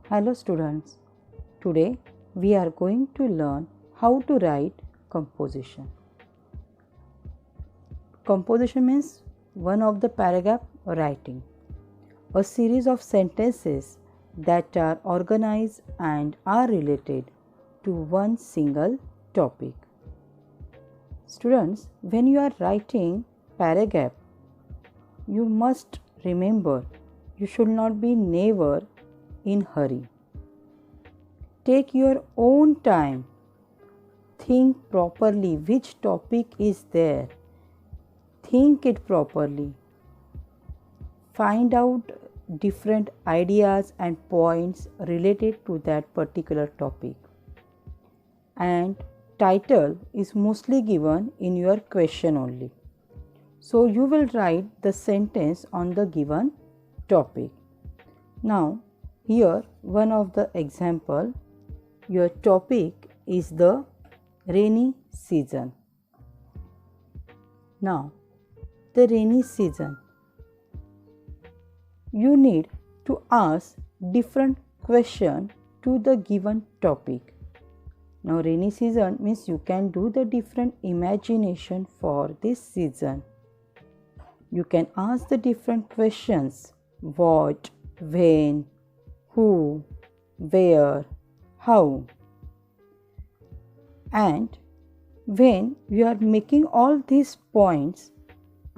Hello students, today we are going to learn how to write composition. Composition means one of the paragraph writing, a series of sentences that are organized and are related to one single topic. Students, when you are writing paragraph, you must remember you should not be never in hurry. Take your own time. Think properly which topic is there. Think it properly. Find out different ideas and points related to that particular topic. And title is mostly given in your question only. So you will write the sentence on the given topic. Now here one of the example, your topic is the rainy season. Now the rainy season, you need to ask different question to the given topic. Now rainy season means you can do the different imagination for this season. You can ask the different questions: what, when, who, where, how. And when you are making all these points,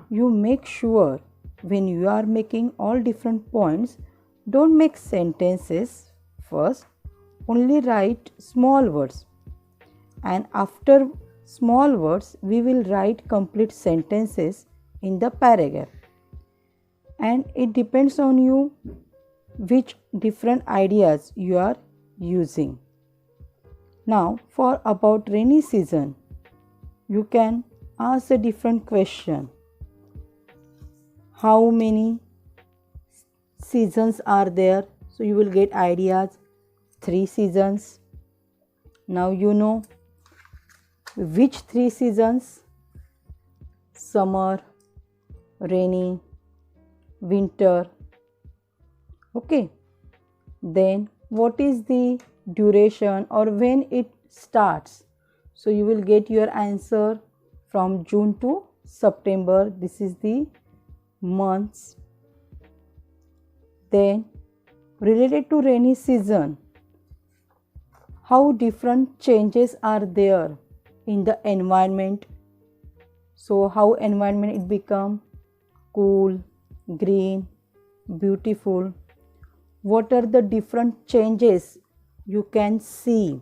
you make sure when you are making all different points, don't make sentences first, only write small words. And after small words, we will write complete sentences in the paragraph. And it depends on you which different ideas you are using. Now for about rainy season, you can ask a different question. How many seasons are there? So you will get ideas. 3 seasons. Now you know which 3 seasons: summer, rainy, winter. Okay. Then what is the duration or when it starts? So you will get your answer from June to September. This is the months. Then related to rainy season, how different changes are there in the environment. So how environment it become cool, green, beautiful. What are the different changes you can see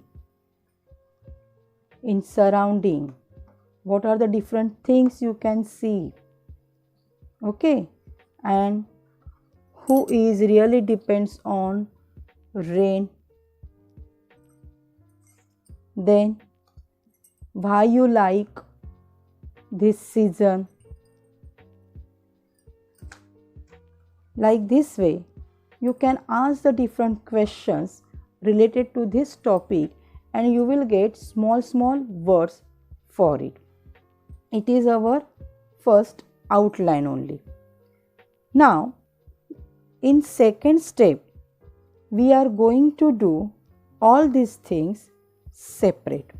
in surrounding? What are the different things you can see? Okay. And who is really depends on rain. Then why you like this season. Like this way, you can ask the different questions related to this topic and you will get small words for it. It is our first outline only. Now in second step, we are going to do all these things separate.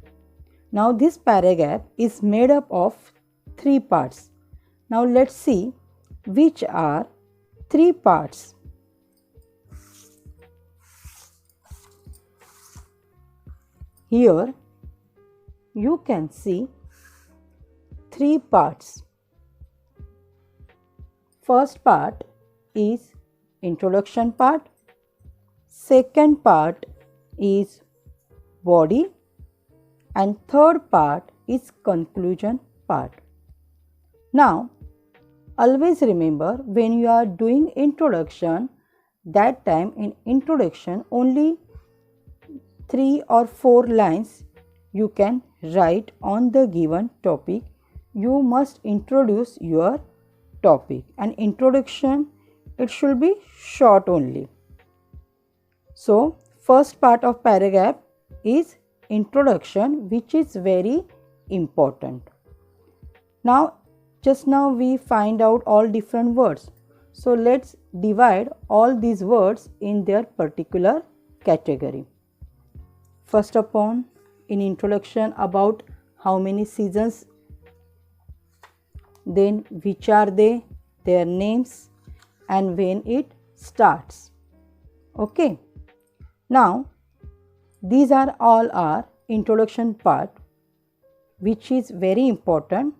Now this paragraph is made up of 3 parts. Now let's see which are 3 parts. Here you can see 3 parts. First part is introduction part. Second part is body. And third part is conclusion part. Now always remember when you are doing introduction, that time in introduction only 3 or 4 lines you can write on the given topic. You must introduce your topic, and introduction it should be short only. So first part of paragraph is introduction, which is very important. Now just now we find out all different words. So let's divide all these words in their particular category. First upon, in introduction about how many seasons, then which are they, their names, and when it starts. Okay. Now, these are all our introduction part, which is very important.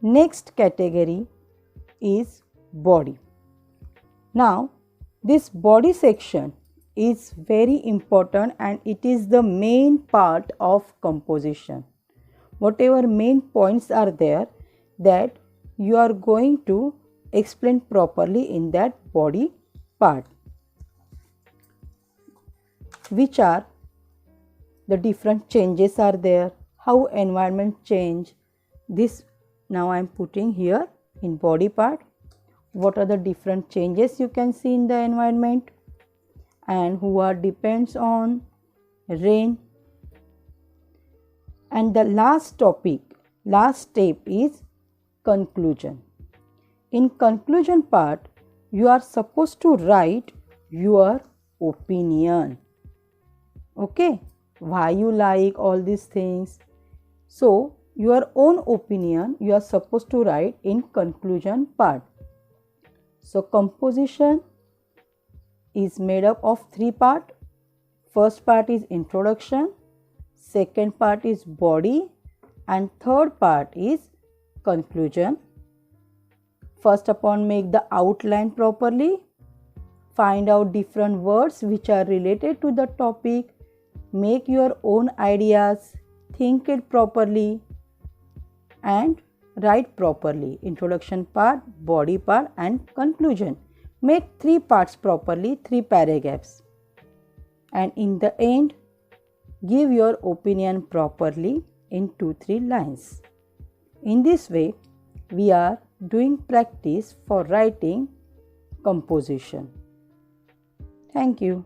Next category is body. Now, this body section is very important and it is the main part of composition. Whatever main points are there that you are going to explain properly in that body part. Which are the different changes are there, how environment change. This now I am putting here in body part. What are the different changes you can see in the environment, and who are depends on rain. And the last topic, last step is conclusion. In conclusion part, you are supposed to write your opinion. Okay, why you like all these things. So, your own opinion you are supposed to write in conclusion part. So, composition is made up of 3 parts. First part is introduction, second part is body, and third part is conclusion. First upon, make the outline properly, find out different words which are related to the topic, make your own ideas, think it properly, and write properly. Introduction part, body part, and conclusion. Make 3 parts properly, 3 paragraphs. And in the end, give your opinion properly in 2-3 lines. In this way, we are doing practice for writing composition. Thank you.